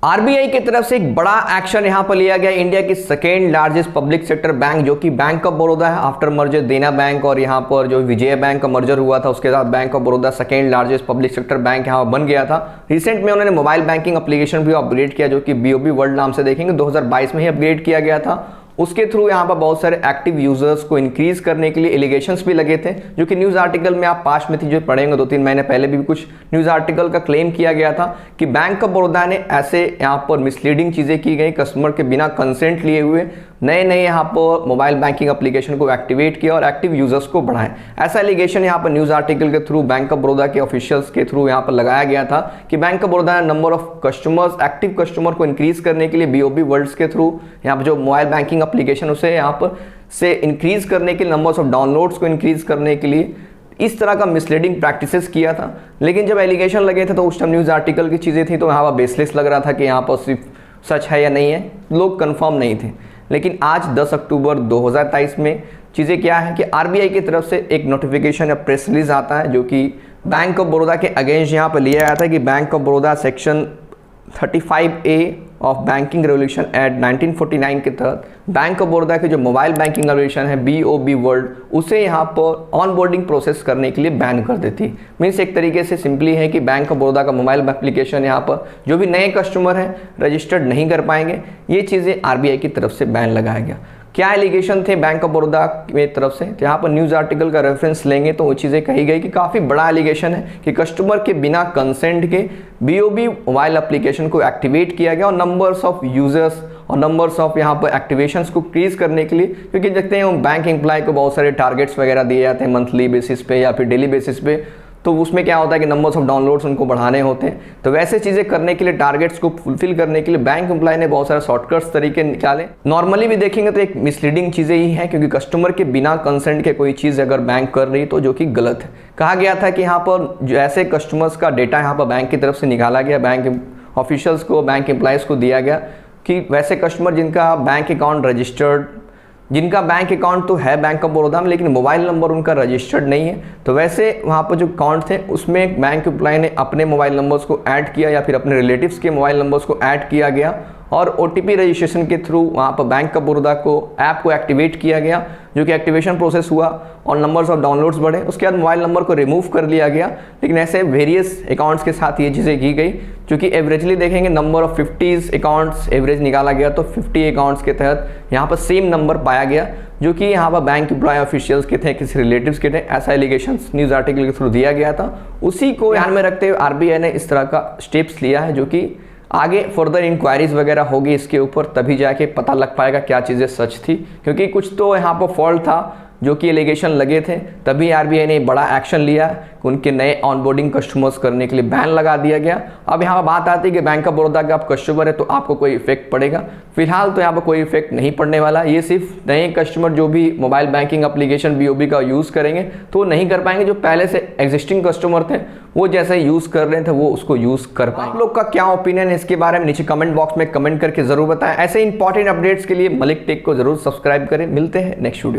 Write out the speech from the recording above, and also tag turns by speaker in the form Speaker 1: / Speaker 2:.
Speaker 1: RBI की तरफ से एक बड़ा एक्शन यहां पर लिया गया। इंडिया की second largest public sector bank जो कि बैंक ऑफ बड़ौदा है, आफ्टर मर्जर देना बैंक और यहां पर जो विजय बैंक का मर्जर हुआ था उसके साथ bank of Baroda second largest public sector bank यहां बन गया था। रिसेंट में उन्होंने मोबाइल बैंकिंग एप्लीकेशन भी अपग्रेड किया जो कि बीओबी वर्ल्ड नाम से देखेंगे 2022 में ही अपग्रेड किया गया था। उसके थ्रू यहाँ पर बहुत सारे एक्टिव यूजर्स को इंक्रीज करने के लिए एलिगेशंस भी लगे थे, जो कि न्यूज़ आर्टिकल में आप पास में थी जो पढ़ेंगे 2-3 महीने पहले भी कुछ न्यूज़ आर्टिकल का क्लेम किया गया था कि बैंक ऑफ बड़ौदा ने ऐसे यहाँ पर मिसलीडिंग चीज़ें की गई, कस्टमर के बिना कंसेंट लिए हुए नए यहाँ पर मोबाइल बैंकिंग एप्लीकेशन को एक्टिवेट किया और एक्टिव यूजर्स को बढ़ाएं। ऐसा एलिगेशन यहाँ पर न्यूज़ आर्टिकल के थ्रू बैंक ऑफ बड़ौदा के ऑफिशियल्स के थ्रू यहाँ पर लगाया गया था कि बैंक ऑफ बड़ौदा ने number of customers, active customer को इंक्रीज करने के लिए बीओबी वर्ल्ड्स के थ्रू यहाँ पर जो मोबाइल बैंकिंग एप्लीकेशन उसे यहाँ पर से इंक्रीज करने के लिए, नंबर्स ऑफ डाउनलोड्स को इंक्रीज करने के लिए इस तरह का मिसलीडिंग प्रैक्टिसेस किया था। लेकिन जब एलिगेशन लगे थे तो उस टाइम न्यूज़ आर्टिकल की चीज़ें थी तो यहाँ पर बेसलेस लग रहा था कि यहाँ पर सिर्फ सच है या नहीं है, लोग कंफर्म नहीं थे। लेकिन आज 10 अक्टूबर 2023 में चीज़ें क्या है कि आरबीआई की तरफ से एक नोटिफिकेशन या प्रेस रिलीज आता है जो कि बैंक ऑफ बड़ौदा के अगेंस्ट यहाँ पर लिया गया था कि bank of Baroda section 35A of banking regulation act 1949 के तहत बैंक ऑफ बड़ौदा के जो मोबाइल बैंकिंग रेगुलेशन है बीओबी वर्ल्ड उसे यहाँ पर ऑन बोर्डिंग प्रोसेस करने के लिए बैन कर देती। मीन्स एक तरीके से सिंपली है कि बैंक ऑफ बड़ौदा का मोबाइल एप्लीकेशन यहाँ पर जो भी नए कस्टमर हैं रजिस्टर्ड नहीं कर पाएंगे। ये चीज़ें आरबीआई की तरफ से बैन लगाया गया। क्या एलिगेशन थे बैंक ऑफ बड़ौदा की तरफ से, तो यहाँ पर न्यूज़ आर्टिकल का रेफरेंस लेंगे तो वो चीज़ें कही गई कि काफ़ी बड़ा एलिगेशन है कि कस्टमर के बिना कंसेंट के बीओबी मोबाइल एप्लीकेशन को एक्टिवेट किया गया और नंबर्स ऑफ यूजर्स और नंबर्स ऑफ यहाँ पर एक्टिवेशंस को इंक्रीज करने के लिए, क्योंकि देखते हैं बैंक एम्प्लॉय को बहुत सारे टारगेट्स वगैरह दिए जाते हैं मंथली बेसिस पे या फिर डेली बेसिस पे, तो उसमें क्या होता है कि नंबर्स ऑफ डाउनलोड्स उनको बढ़ाने होते हैं। तो वैसे चीज़ें करने के लिए, टारगेट्स को फुलफिल करने के लिए बैंक एम्प्लॉय ने बहुत सारे शॉर्टकट्स तरीके निकाले। नॉर्मली भी देखेंगे तो एक मिसलीडिंग चीज़ें ही हैं, क्योंकि कस्टमर के बिना कंसेंट के कोई चीज़ अगर बैंक कर रही तो जो कि गलत है। कहा गया था कि यहाँ पर जो ऐसे कस्टमर्स का डेटा यहाँ पर बैंक की तरफ से निकाला गया, बैंक ऑफिशियल्स को, बैंक एम्प्लॉयज़ को दिया गया कि वैसे कस्टमर जिनका बैंक अकाउंट रजिस्टर्ड, जिनका बैंक अकाउंट तो है बैंक ऑफ बड़ौदा में लेकिन मोबाइल नंबर उनका रजिस्टर्ड नहीं है, तो वैसे वहाँ पर जो अकाउंट थे उसमें बैंक एम्प्लॉय ने अपने मोबाइल नंबर्स को ऐड किया या फिर अपने रिलेटिव्स के मोबाइल नंबर्स को ऐड किया गया और ओटीपी रजिस्ट्रेशन के थ्रू वहाँ पर बैंक ऑफ बड़ौदा को ऐप को एक्टिवेट किया गया, जो कि एक्टिवेशन प्रोसेस हुआ और नंबर्स ऑफ डाउनलोड्स बढ़े। उसके बाद मोबाइल नंबर को रिमूव कर लिया गया। लेकिन ऐसे वेरियस अकाउंट्स के साथ ये चीज़ें की गई, जो कि एवरेजली देखेंगे नंबर ऑफ 50 अकाउंट्स एवरेज निकाला गया तो 50 अकाउंट्स के तहत यहाँ पर सेम नंबर पाया गया, जो कि यहाँ पर बैंक एम्प्लॉय ऑफिशियल्स के थे, किसी रिलेटिव्स के थे। ऐसा एलिगेशन न्यूज़ आर्टिकल के थ्रू दिया गया था। उसी को ध्यान में रखते हुए आरबीआई ने इस तरह का स्टेप्स लिया है, जो कि आगे फर्दर इंक्वायरीज वगैरह होगी इसके ऊपर, तभी जाके पता लग पाएगा क्या चीज़ें सच थी, क्योंकि कुछ तो यहाँ पर फॉल्ट था जो कि एलिगेशन लगे थे। तभी आरबीआई ने बड़ा एक्शन लिया कि उनके नए ऑनबोर्डिंग कस्टमर्स करने के लिए बैन लगा दिया गया। अब यहाँ पर बात आती है कि बैंक ऑफ बड़ौदा के आप कस्टमर है तो आपको कोई इफेक्ट पड़ेगा। फिलहाल तो यहाँ पर कोई इफेक्ट नहीं पड़ने वाला। ये सिर्फ नए कस्टमर जो भी मोबाइल बैंकिंग एप्लीकेशन बीओबी का यूज़ करेंगे तो वो नहीं कर पाएंगे। जो पहले से एग्जिस्टिंग कस्टमर थे वो जैसे यूज़ कर रहे थे वो उसको यूज़ कर पाएंगे। आप लोग का क्या ओपिनियन है इसके बारे में नीचे कमेंट बॉक्स में कमेंट करके जरूर बताएं। ऐसे इंपॉर्टेंट अपडेट्स के लिए मलिक टेक को जरूर सब्सक्राइब करें। मिलते हैं नेक्स्ट वीडियो।